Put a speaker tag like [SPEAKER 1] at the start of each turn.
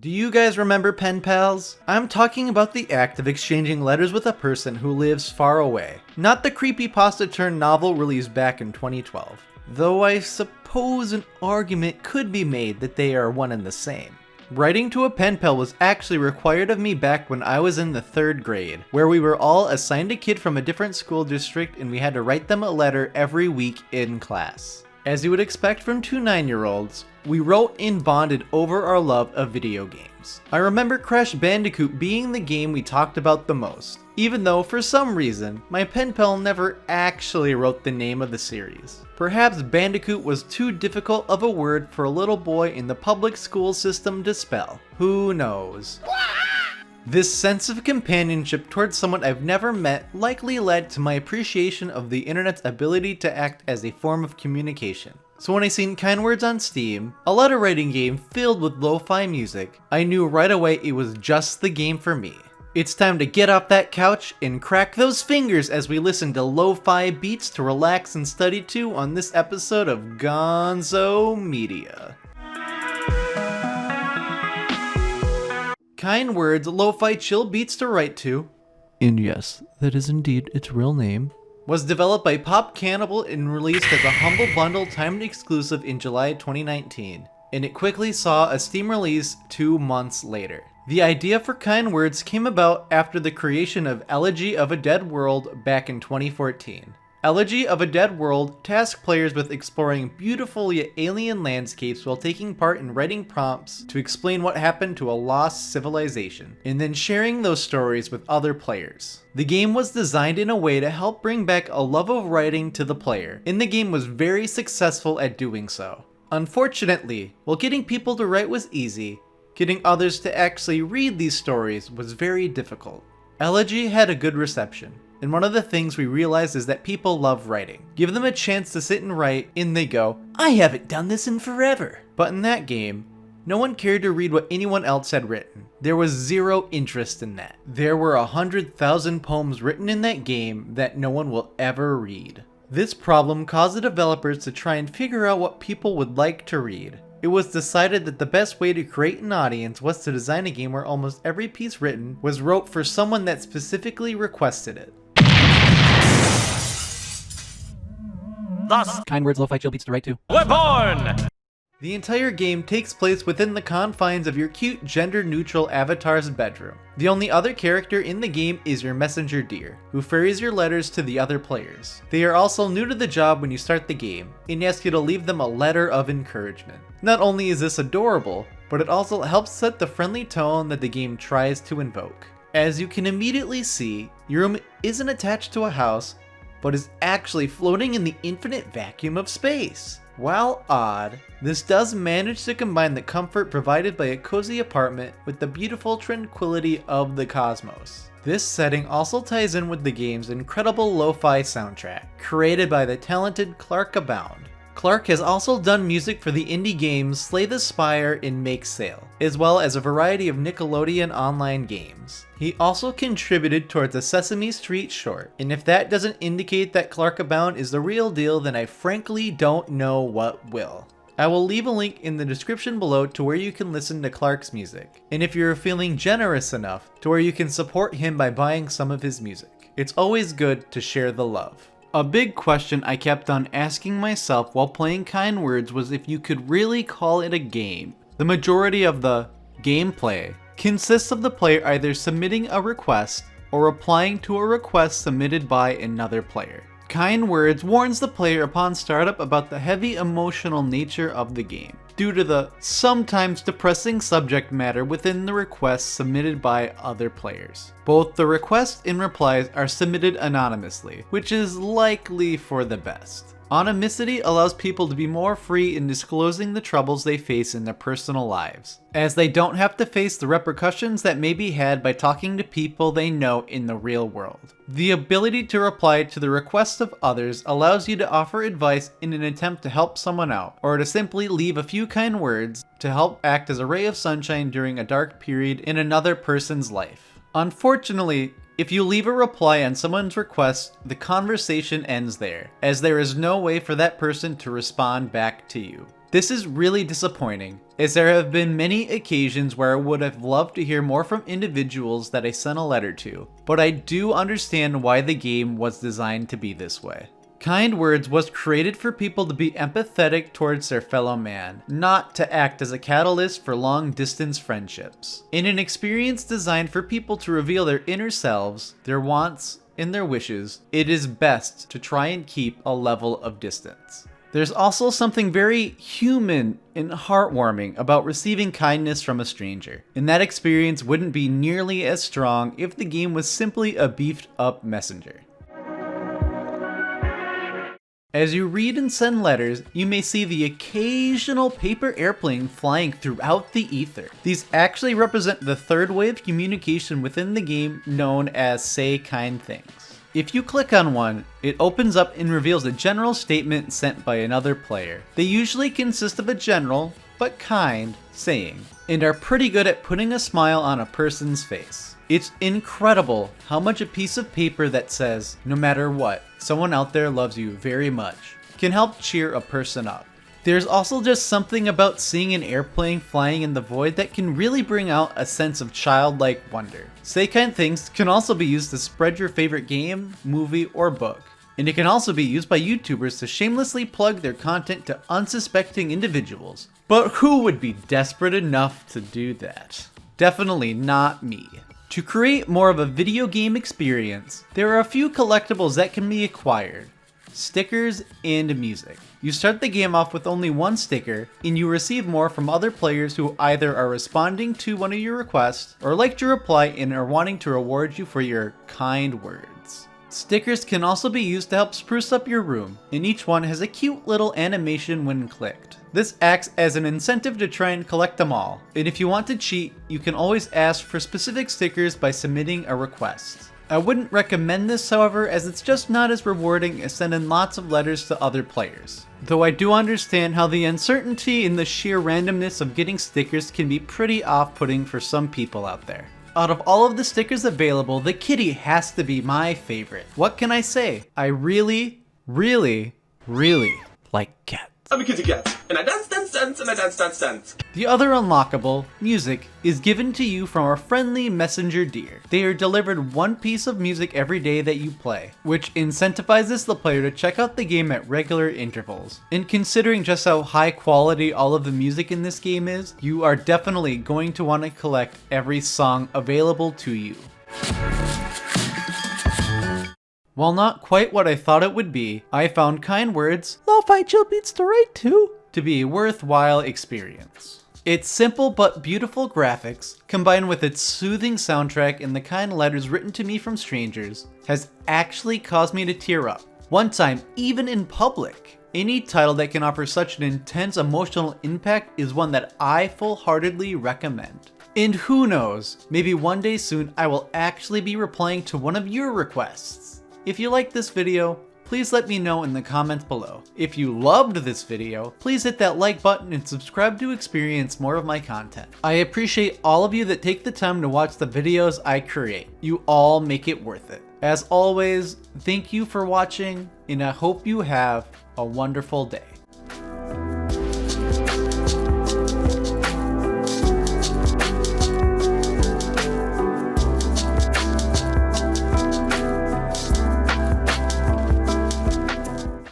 [SPEAKER 1] Do you guys remember pen pals? I'm talking about the act of exchanging letters with a person who lives far away, not the creepypasta turned novel released back in 2012. Though I suppose an argument could be made that they are one and the same. Writing to a pen pal was actually required of me back when I was in the 3rd grade, where we were all assigned a kid from a different school district and we had to write them a letter every week in class. As you would expect from 2 9-year-olds, we wrote and bonded over our love of video games. I remember Crash Bandicoot being the game we talked about the most, even though for some reason, my pen pal never actually wrote the name of the series. Perhaps Bandicoot was too difficult of a word for a little boy in the public school system to spell. Who knows? This sense of companionship towards someone I've never met likely led to my appreciation of the internet's ability to act as a form of communication. So when I seen Kind Words on Steam, a letter writing game filled with lo-fi music, I knew right away it was just the game for me. It's time to get off that couch and crack those fingers as we listen to lo-fi beats to relax and study to on this episode of Gonzo Media. Kind Words, lo-fi chill beats to write to, and yes, that is indeed its real name, was developed by PopCannibal and released as a Humble Bundle timed exclusive in July 2019, and it quickly saw a Steam release 2 months later. The idea for Kind Words came about after the creation of Elegy of a Dead World back in 2014. Elegy of a Dead World tasked players with exploring beautiful yet alien landscapes while taking part in writing prompts to explain what happened to a lost civilization, and then sharing those stories with other players. The game was designed in a way to help bring back a love of writing to the player, and the game was very successful at doing so. Unfortunately, while getting people to write was easy, getting others to actually read these stories was very difficult. Elegy had a good reception, and one of the things we realized is that people love writing. Give them a chance to sit and write, and they go, "I haven't done this in forever." But in that game, no one cared to read what anyone else had written. There was zero interest in that. There were 100,000 poems written in that game that no one will ever read. This problem caused the developers to try and figure out what people would like to read. It was decided that the best way to create an audience was to design a game where almost every piece written was wrote for someone that specifically requested it.
[SPEAKER 2] Thus,
[SPEAKER 3] Kind Words, lo-fi chill beats to write to.
[SPEAKER 2] we're born!
[SPEAKER 1] The entire game takes place within the confines of your cute gender-neutral avatar's bedroom. The only other character in the game is your messenger deer, who ferries your letters to the other players. They are also new to the job when you start the game, and ask you to leave them a letter of encouragement. Not only is this adorable, but it also helps set the friendly tone that the game tries to invoke. As you can immediately see, your room isn't attached to a house, but is actually floating in the infinite vacuum of space. While odd, this does manage to combine the comfort provided by a cozy apartment with the beautiful tranquility of the cosmos. This setting also ties in with the game's incredible lo-fi soundtrack, created by the talented Clark Abound. Clark has also done music for the indie games Slay the Spire and Make Sail, as well as a variety of Nickelodeon online games. He also contributed towards a Sesame Street short, and if that doesn't indicate that Clark Abound is the real deal, then I frankly don't know what will. I will leave a link in the description below to where you can listen to Clark's music, and if you're feeling generous enough, to where you can support him by buying some of his music. It's always good to share the love. A big question I kept on asking myself while playing Kind Words was if you could really call it a game. The majority of the gameplay consists of the player either submitting a request or replying to a request submitted by another player. Kind Words warns the player upon startup about the heavy emotional nature of the game, due to the sometimes depressing subject matter within the requests submitted by other players. Both the requests and replies are submitted anonymously, which is likely for the best. Anonymity allows people to be more free in disclosing the troubles they face in their personal lives, as they don't have to face the repercussions that may be had by talking to people they know in the real world. The ability to reply to the requests of others allows you to offer advice in an attempt to help someone out, or to simply leave a few kind words to help act as a ray of sunshine during a dark period in another person's life. Unfortunately, if you leave a reply on someone's request, the conversation ends there, as there is no way for that person to respond back to you. This is really disappointing, as there have been many occasions where I would have loved to hear more from individuals that I sent a letter to, but I do understand why the game was designed to be this way. Kind Words was created for people to be empathetic towards their fellow man, not to act as a catalyst for long-distance friendships. In an experience designed for people to reveal their inner selves, their wants, and their wishes, it is best to try and keep a level of distance. There's also something very human and heartwarming about receiving kindness from a stranger, and that experience wouldn't be nearly as strong if the game was simply a beefed up messenger. As you read and send letters, you may see the occasional paper airplane flying throughout the ether. These actually represent the third way of communication within the game known as Say Kind Things. If you click on one, it opens up and reveals a general statement sent by another player. They usually consist of a general, but kind, saying, and are pretty good at putting a smile on a person's face. It's incredible how much a piece of paper that says, no matter what, someone out there loves you very much, can help cheer a person up. There's also just something about seeing an airplane flying in the void that can really bring out a sense of childlike wonder. Say Kind Things can also be used to spread your favorite game, movie, or book. And it can also be used by YouTubers to shamelessly plug their content to unsuspecting individuals. But who would be desperate enough to do that? Definitely not me. To create more of a video game experience, there are a few collectibles that can be acquired. Stickers and music. You start the game off with only one sticker, and you receive more from other players who either are responding to one of your requests, or like to reply and are wanting to reward you for your kind words. Stickers can also be used to help spruce up your room, and each one has a cute little animation when clicked. This acts as an incentive to try and collect them all, and if you want to cheat, you can always ask for specific stickers by submitting a request. I wouldn't recommend this, however, as it's just not as rewarding as sending lots of letters to other players. Though I do understand how the uncertainty and the sheer randomness of getting stickers can be pretty off-putting for some people out there. Out of all of the stickers available, the kitty has to be my favorite. What can I say? I really like cats.
[SPEAKER 3] I'm a kitty cat, and I dance, and I dance.
[SPEAKER 1] The other unlockable, music, is given to you from our friendly messenger deer. They are delivered one piece of music every day that you play, which incentivizes the player to check out the game at regular intervals. And considering just how high quality all of the music in this game is, you are definitely going to want to collect every song available to you. While not quite what I thought it would be, I found Kind Words, lo-fi chill beats to write to be a worthwhile experience. Its simple but beautiful graphics, combined with its soothing soundtrack and the kind letters written to me from strangers, has actually caused me to tear up. One time, even in public. Any title that can offer such an intense emotional impact is one that I full-heartedly recommend. And who knows, maybe one day soon I will actually be replying to one of your requests. If you liked this video, please let me know in the comments below. If you loved this video, please hit that like button and subscribe to experience more of my content. I appreciate all of you that take the time to watch the videos I create. You all make it worth it. As always, thank you for watching, and I hope you have a wonderful day.